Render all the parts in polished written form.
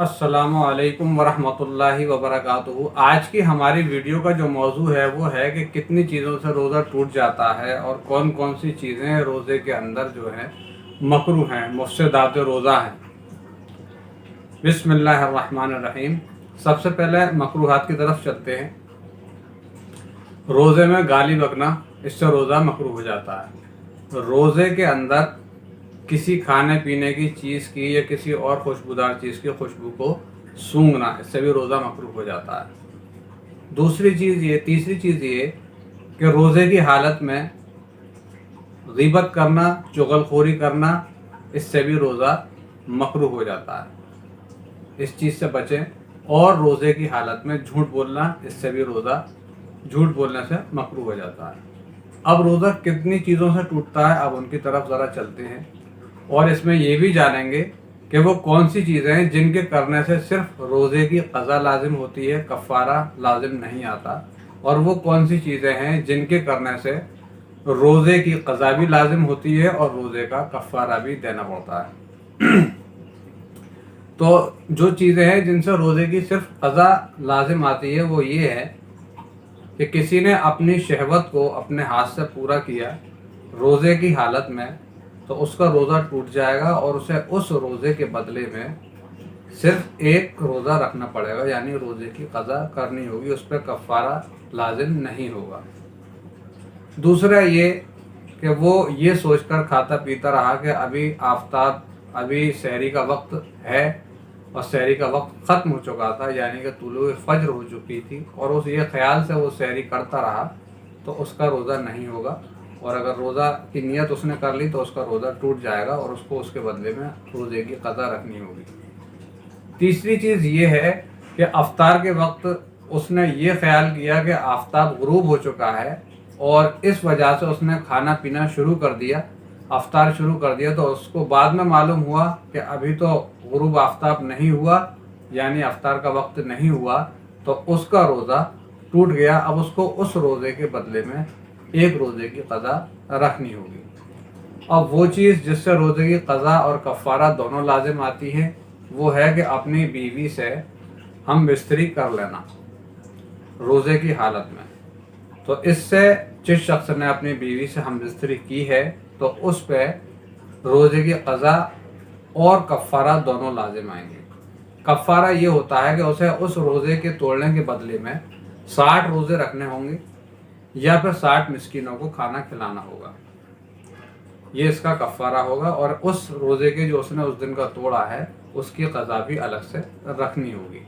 अस्सलामु अलैकुम वरहमतुल्लाहि वबरकातुहू। आज की हमारी वीडियो का जो मौजू है वो है कि कितनी चीज़ों से रोज़ा टूट जाता है और कौन कौन सी चीज़ें रोज़े के अंदर जो है मकरूह हैं, मुफ्सिदात रोज़ा हैं। बिस्मिल्लाहिर्रहमानिर्रहीम। सबसे पहले मकरूहात की तरफ चलते हैं। रोज़े में गाली बकना, इससे रोज़ा मकरूह हो जाता है। रोज़े के अंदर किसी खाने पीने की चीज़ की या किसी और खुशबूदार चीज़ की खुशबू को सूंघना, इससे भी रोज़ा मकरूह हो जाता है। तीसरी चीज़ ये कि रोज़े की हालत में ग़ीबत करना, चुगलखोरी करना, इससे भी रोज़ा मकरूह हो जाता है। इस चीज़ से बचें। और रोज़े की हालत में झूठ बोलना, इससे भी रोज़ा झूठ बोलने से मकरूह हो जाता है। अब रोज़ा कितनी चीज़ों से टूटता है, अब उनकी तरफ ज़रा चलते हैं और इसमें ये भी जानेंगे कि वो कौन सी चीज़ें हैं जिनके करने से सिर्फ रोज़े की क़ज़ा लाजिम होती है, कफ़ारा लाजिम नहीं आता, और वो कौन सी चीज़ें हैं जिनके करने से रोज़े की क़ज़ा भी लाजिम होती है और रोज़े का कफ़ारा भी देना पड़ता है। तो जो चीज़ें हैं जिनसे रोज़े की सिर्फ क़ज़ा लाजिम आती है वो ये है कि किसी ने अपनी शहवत को अपने हाथ से पूरा किया रोज़े की हालत में, तो उसका रोज़ा टूट जाएगा और उसे उस रोज़े के बदले में सिर्फ एक रोज़ा रखना पड़ेगा, यानी रोज़े की क़ज़ा करनी होगी, उस पर कफ़ारा लाजिम नहीं होगा। दूसरा ये कि वो ये सोचकर खाता पीता रहा कि अभी सहरी का वक्त है और सहरी का वक्त ख़त्म हो चुका था, यानी कि तुलुए फ़ज्र हो चुकी थी, और उस ये ख्याल से वो सहरी करता रहा, तो उसका रोज़ा नहीं होगा। और अगर रोज़ा की नियत उसने कर ली तो उसका रोज़ा टूट जाएगा और उसको उसके बदले में रोज़े की क़ज़ा रखनी होगी। तीसरी चीज़ ये है कि अफ्तार के वक्त उसने ये ख्याल किया कि आफ़ताब ग़ुरूब हो चुका है और इस वजह से उसने खाना पीना शुरू कर दिया, अफ्तार शुरू कर दिया, तो उसको बाद में मालूम हुआ कि अभी तो ग़ुरूब आफ़ताब नहीं हुआ, यानी अफ्तार का वक्त नहीं हुआ, तो उसका रोज़ा टूट गया। अब उसको उस रोज़े के बदले में एक रोज़े की क़ज़ा रखनी होगी। अब वो चीज़ जिससे रोज़े की क़ज़ा और कफ़ारा दोनों लाजिम आती है वो है कि अपनी बीवी से हम बिस्तरी कर लेना रोज़े की हालत में। तो इससे जिस शख्स ने अपनी बीवी से हम बिस्तरी की है तो उस पर रोज़े की क़ज़ा और कफ़ारा दोनों लाजिम आएंगे। कफ़ारा ये होता है कि उसे उस रोज़े के तोड़ने के बदले में 60 रोज़े रखने होंगे या फिर 60 मिस्कीनों को खाना खिलाना होगा, ये इसका कफ़ारा होगा। और उस रोज़े के जो उसने उस दिन का तोड़ा है उसकी क़ज़ा भी अलग से रखनी होगी।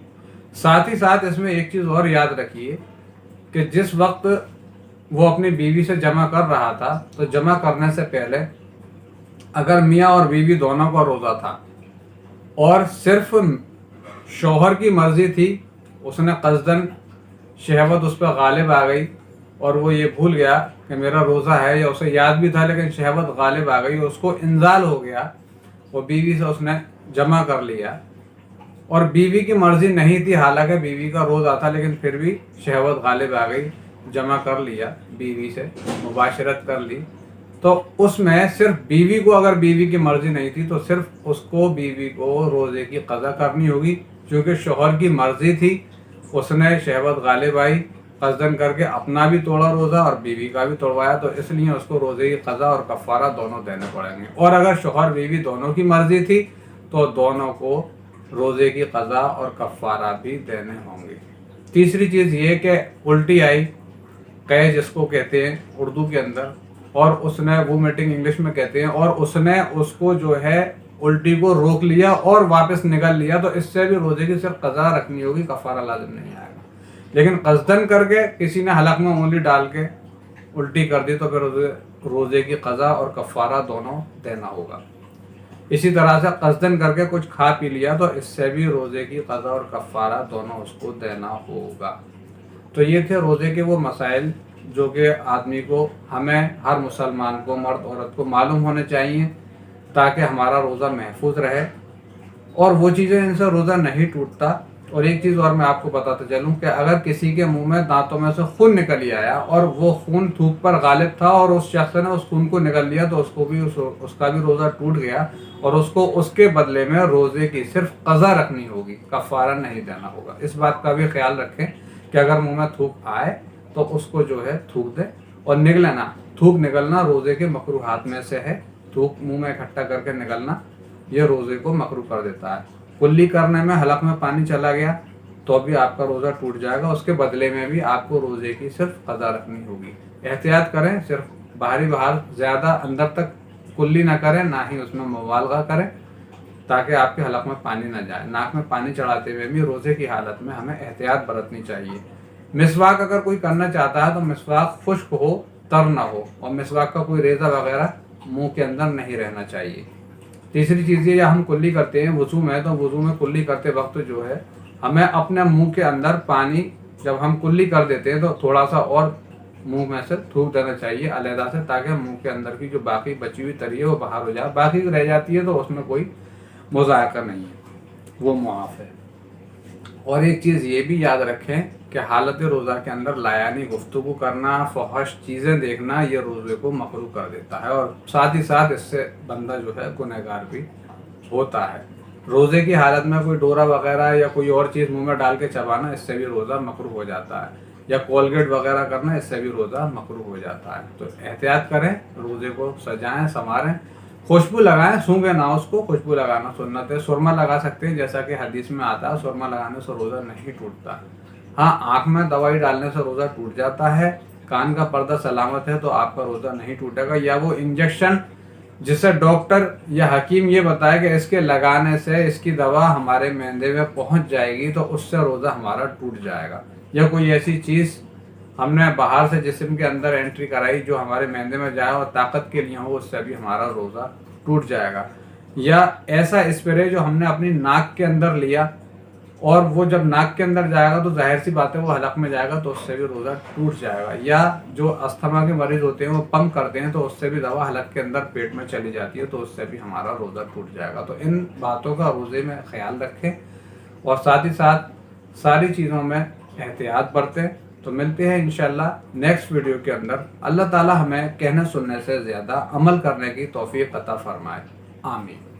साथ ही साथ इसमें एक चीज़ और याद रखिए कि जिस वक्त वो अपनी बीवी से जमा कर रहा था, तो जमा करने से पहले अगर मियाँ और बीवी दोनों का रोज़ा था और सिर्फ शौहर की मर्ज़ी थी, उसने क़स्दन शहवत उस पर गालिब आ गई और वो ये भूल गया कि मेरा रोज़ा है, या उसे याद भी था लेकिन शहवत गालिब आ गई, उसको इंजाल हो गया, वो बीवी से उसने जमा कर लिया और बीवी की मर्ज़ी नहीं थी, हालांकि बीवी का रोज़ा था, लेकिन फिर भी शहवत गालिब आ गई, जमा कर लिया, बीवी से मुबाशरत कर ली, तो उसमें सिर्फ बीवी को, अगर बीवी की मर्ज़ी नहीं थी तो सिर्फ उसको, बीवी को रोज़े की क़ज़ा करनी होगी। क्योंकि शौहर की मर्ज़ी थी, उसने शहवत गालिब आई, क़स्दन करके अपना भी तोड़ा रोज़ा और बीवी का भी तोड़वाया, तो इसलिए उसको रोज़े की क़ज़ा और कफ़ारा दोनों देने पड़ेंगे। और अगर शौहर बीवी दोनों की मर्ज़ी थी तो दोनों को रोज़े की क़ज़ा और कफ़ारा भी देने होंगे। तीसरी चीज़ ये कि उल्टी आई, कै जिसको कहते हैं उर्दू के अंदर, और उसने वोमिटिंग इंग्लिश में कहते हैं, और उसने उसको जो है उल्टी को रोक लिया और वापस निकल लिया, तो इससे भी रोज़े की सिर्फ क़ज़ा रखनी होगी, कफ़ारा लाजिम नहीं आएगा। लेकिन क़स्दन करके किसी ने हलक में उंगली डाल के उल्टी कर दी तो फिर रोज़े की क़ज़ा और कफ़ारा दोनों देना होगा। इसी तरह से क़स्दन करके कुछ खा पी लिया तो इससे भी रोज़े की क़ज़ा और कफ़ारा दोनों उसको देना होगा। तो ये थे रोज़े के वो मसाइल जो कि आदमी को, हमें, हर मुसलमान को, मर्द औरत को मालूम होने चाहिए ताकि हमारा रोज़ा महफूज रहे। और वो चीज़ें जिनसे रोज़ा नहीं टूटता اور ایک چیز اور میں آپ کو بتاتا چلوں کہ اگر کسی کے منہ میں دانتوں میں سے خون نکل ہی آیا اور وہ خون تھوک پر غالب تھا اور اس شخص نے اس خون کو نکل لیا تو اس کا بھی روزہ ٹوٹ گیا اور اس کو اس کے بدلے میں روزے کی صرف قضا رکھنی ہوگی، کفارہ نہیں دینا ہوگا۔ اس بات کا بھی خیال رکھیں کہ اگر منہ میں تھوک آئے تو اس کو جو ہے تھوک دے اور نکلے نہ۔ تھوک نکلنا روزے کے مکروہات میں سے ہے۔ تھوک منہ میں اکٹھا کر کے نکلنا یہ روزے کو مکروہ کر دیتا ہے۔ کلی کرنے میں حلق میں پانی چلا گیا تو بھی آپ کا روزہ ٹوٹ جائے گا، اس کے بدلے میں بھی آپ کو روزے کی صرف قضا رکھنی ہوگی۔ احتیاط کریں، صرف باہر زیادہ اندر تک کلی نہ کریں، نہ ہی اس میں مبالغہ کریں تاکہ آپ کے حلق میں پانی نہ جائے۔ ناک میں پانی چڑھاتے ہوئے بھی روزے کی حالت میں ہمیں احتیاط برتنی چاہیے۔ مسواک اگر کوئی کرنا چاہتا ہے تو مسواک خشک ہو، تر نہ ہو، اور مسواک کا کوئی ریزہ وغیرہ منہ کے اندر نہیں رہنا چاہیے۔ تیسری چیز یہ ہم کلی کرتے ہیں وضو میں، تو وضو میں کلی کرتے وقت جو ہے ہمیں اپنے منہ کے اندر پانی جب ہم کلی کر دیتے ہیں تو تھوڑا سا اور منہ میں سے تھوک دینا چاہیے علیحدہ سے، تاکہ منہ کے اندر کی جو باقی بچی ہوئی تری ہے وہ باہر ہو جائے۔ باقی رہ جاتی ہے تو اس میں کوئی مذائقہ نہیں ہے، وہ معاف ہے۔ اور ایک چیز یہ بھی یاد رکھیں کہ حالت روزہ کے اندر لایانی گفتگو کرنا، فحش چیزیں دیکھنا یہ روزے کو مکروہ کر دیتا ہے، اور ساتھ ہی ساتھ اس سے بندہ جو ہے گنہگار بھی ہوتا ہے۔ روزے کی حالت میں کوئی ڈورا وغیرہ یا کوئی اور چیز منہ میں ڈال کے چبانا، اس سے بھی روزہ مکروہ ہو جاتا ہے، یا کولگیٹ وغیرہ کرنا، اس سے بھی روزہ مکروہ ہو جاتا ہے۔ تو احتیاط کریں، روزے کو سجائیں، سنواریں، خوشبو لگائیں، سونگے نہ اس کو، خوشبو لگانا سنت ہے۔ سرما لگا سکتے ہیں جیسا کہ حدیث میں آتا ہے، سرما لگانے سے روزہ نہیں ٹوٹتا۔ ہاں، آنکھ میں دوائی ڈالنے سے روزہ ٹوٹ جاتا ہے۔ کان کا پردہ سلامت ہے تو آپ کا روزہ نہیں ٹوٹے گا، یا وہ انجیکشن جسے ڈاکٹر یا حکیم یہ بتائے کہ اس کے لگانے سے اس کی دوا ہمارے معدے میں پہنچ جائے گی تو اس سے روزہ ہمارا ٹوٹ جائے گا، یا کوئی ایسی چیز ہم نے باہر سے جسم کے اندر انٹری کرائی جو ہمارے معدے میں جائے اور طاقت کے لیے ہو، اس سے بھی ہمارا روزہ ٹوٹ جائے گا، یا ایسا اسپرے جو ہم نے اپنی ناک کے اندر لیا اور وہ جب ناک کے اندر جائے گا تو ظاہر سی بات ہے وہ حلق میں جائے گا تو اس سے بھی روزہ ٹوٹ جائے گا، یا جو استھما کے مریض ہوتے ہیں وہ پمپ کرتے ہیں تو اس سے بھی دوا حلق کے اندر پیٹ میں چلی جاتی ہے تو اس سے بھی ہمارا روزہ ٹوٹ جائے گا۔ تو ان باتوں کا روزے میں خیال رکھیں اور ساتھ ہی ساتھ ساری چیزوں میں احتیاط برتیں۔ تو ملتے ہیں انشاءاللہ نیکسٹ ویڈیو کے اندر۔ اللہ تعالی ہمیں کہنے سننے سے زیادہ عمل کرنے کی توفیق عطا فرمائے، آمین۔